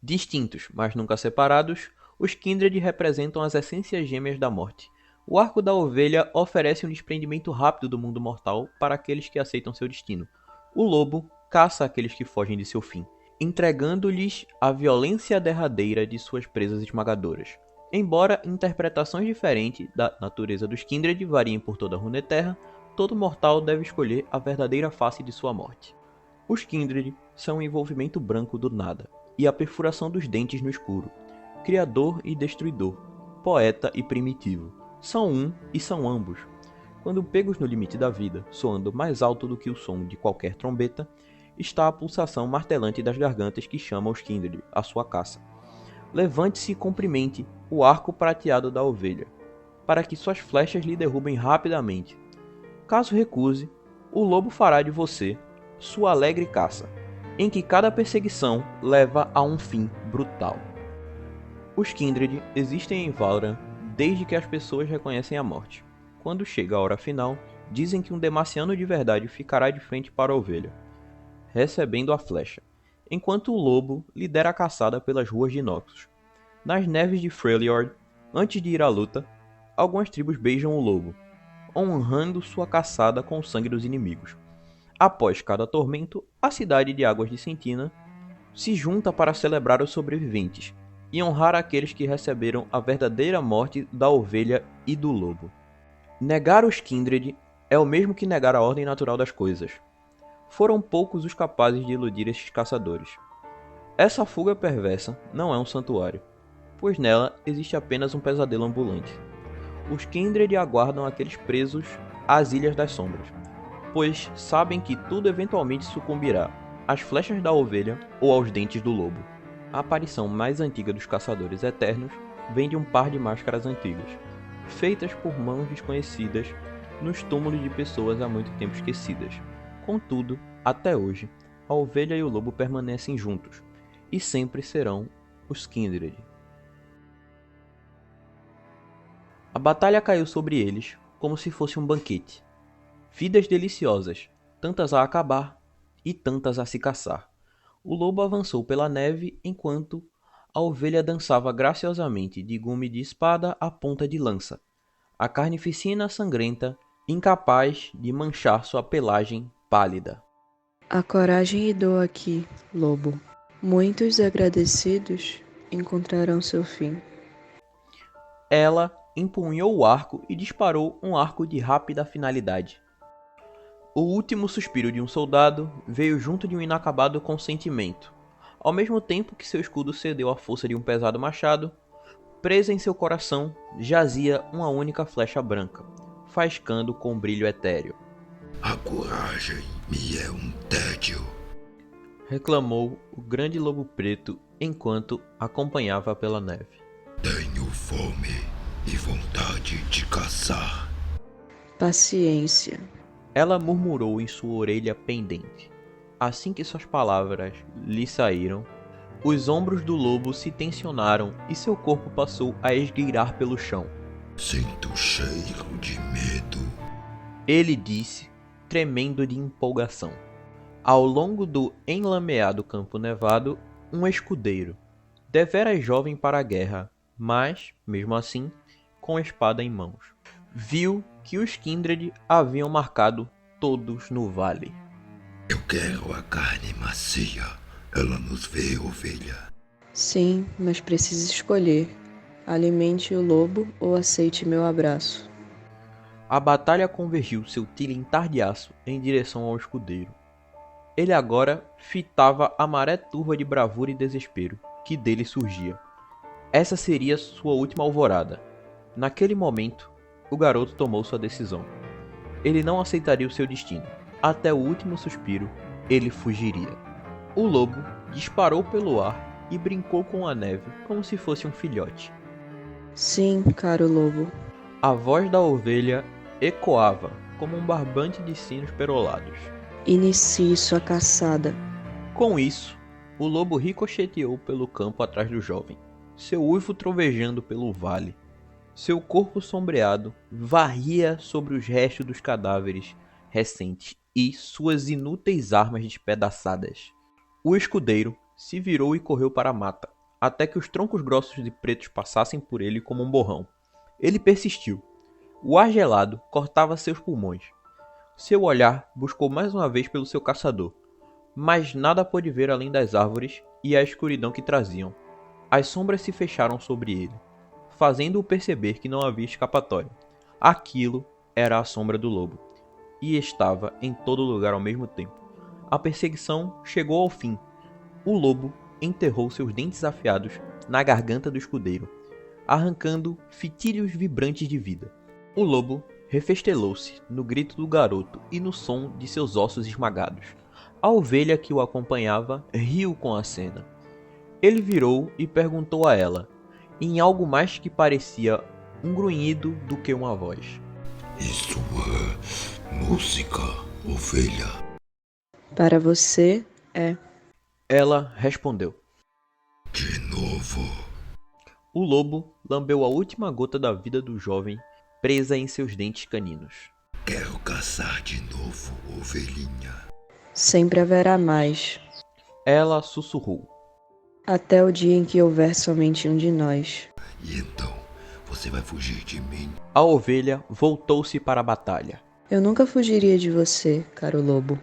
Distintos, mas nunca separados, os Kindred representam as essências gêmeas da morte. O arco da ovelha oferece um desprendimento rápido do mundo mortal para aqueles que aceitam seu destino. O lobo caça aqueles que fogem de seu fim, entregando-lhes a violência derradeira de suas presas esmagadoras. Embora interpretações diferentes da natureza dos Kindred variem por toda a Runeterra, todo mortal deve escolher a verdadeira face de sua morte. Os Kindred são o envolvimento branco do nada, e a perfuração dos dentes no escuro. Criador e destruidor, poeta e primitivo. São um e são ambos. Quando pegos no limite da vida, soando mais alto do que o som de qualquer trombeta, está a pulsação martelante das gargantas que chama os Kindred à sua caça. Levante-se e cumprimente o arco prateado da ovelha, para que suas flechas lhe derrubem rapidamente. Caso recuse, o lobo fará de você sua alegre caça, em que cada perseguição leva a um fim brutal. Os Kindred existem em Valoran desde que as pessoas reconhecem a morte. Quando chega a hora final, dizem que um Demaciano de verdade ficará de frente para a ovelha, recebendo a flecha, enquanto o lobo lidera a caçada pelas ruas de Noxus. Nas neves de Freljord, antes de ir à luta, algumas tribos beijam o lobo, honrando sua caçada com o sangue dos inimigos. Após cada tormento, a cidade de Águas de Sentina se junta para celebrar os sobreviventes e honrar aqueles que receberam a verdadeira morte da ovelha e do lobo. Negar os Kindred é o mesmo que negar a ordem natural das coisas. Foram poucos os capazes de iludir estes caçadores. Essa fuga perversa não é um santuário, pois nela existe apenas um pesadelo ambulante. Os Kindred aguardam aqueles presos às Ilhas das Sombras, pois sabem que tudo eventualmente sucumbirá às flechas da ovelha ou aos dentes do lobo. A aparição mais antiga dos Caçadores Eternos vem de um par de máscaras antigas, feitas por mãos desconhecidas nos túmulos de pessoas há muito tempo esquecidas. Contudo, até hoje, a ovelha e o lobo permanecem juntos, e sempre serão os Kindred. A batalha caiu sobre eles como se fosse um banquete. Vidas deliciosas, tantas a acabar e tantas a se caçar. O lobo avançou pela neve enquanto a ovelha dançava graciosamente de gume de espada à ponta de lança, a carnificina sangrenta, incapaz de manchar sua pelagem pálida. A coragem e dor aqui, lobo. Muitos agradecidos encontrarão seu fim. Ela empunhou o arco e disparou um arco de rápida finalidade. O último suspiro de um soldado veio junto de um inacabado consentimento. Ao mesmo tempo que seu escudo cedeu à força de um pesado machado, presa em seu coração jazia uma única flecha branca, faiscando com brilho etéreo. A coragem me é um tédio, reclamou o grande lobo preto enquanto acompanhava pela neve. tenho fome e vontade de caçar. Paciência. Ela murmurou em sua orelha pendente. Assim que suas palavras lhe saíram, os ombros do lobo se tensionaram e seu corpo passou a esgueirar pelo chão. Sinto cheiro de medo. Ele disse, tremendo de empolgação. Ao longo do enlameado campo nevado, um escudeiro, deveras jovem para a guerra, mas, mesmo assim, com a espada em mãos, viu que os Kindred haviam marcado todos no vale. Eu quero a carne macia. Ela nos vê, ovelha. Sim, mas precisa escolher. Alimente o lobo ou aceite meu abraço. A batalha convergiu seu tilintar de aço em direção ao escudeiro. Ele agora fitava a maré turva de bravura e desespero que dele surgia. Essa seria sua última alvorada. Naquele momento, o garoto tomou sua decisão. Ele não aceitaria o seu destino. Até o último suspiro, ele fugiria. O lobo disparou pelo ar e brincou com a neve como se fosse um filhote. Sim, caro lobo. A voz da ovelha ecoava como um barbante de sinos perolados. Inicie sua caçada. Com isso, o lobo ricocheteou pelo campo atrás do jovem, seu uivo trovejando pelo vale. Seu corpo sombreado varria sobre os restos dos cadáveres recentes e suas inúteis armas despedaçadas. O escudeiro se virou e correu para a mata, até que os troncos grossos de pretos passassem por ele como um borrão. Ele persistiu. O ar gelado cortava seus pulmões. Seu olhar buscou mais uma vez pelo seu caçador, mas nada pôde ver além das árvores e a escuridão que traziam. As sombras se fecharam sobre ele, fazendo-o perceber que não havia escapatória. Aquilo era a sombra do lobo, e estava em todo lugar ao mesmo tempo. A perseguição chegou ao fim. O lobo enterrou seus dentes afiados na garganta do escudeiro, arrancando fitilhos vibrantes de vida. O lobo refestelou-se no grito do garoto e no som de seus ossos esmagados. A ovelha que o acompanhava riu com a cena. Ele virou e perguntou a ela, em algo mais que parecia um grunhido do que uma voz: Isso é música, ovelha? Para você, é. Ela respondeu. De novo. O lobo lambeu a última gota da vida do jovem, presa em seus dentes caninos. Quero caçar de novo, ovelhinha. Sempre haverá mais. Ela sussurrou. Até o dia em que houver somente um de nós. E então, você vai fugir de mim? A ovelha voltou-se para a batalha. Eu nunca fugiria de você, caro lobo.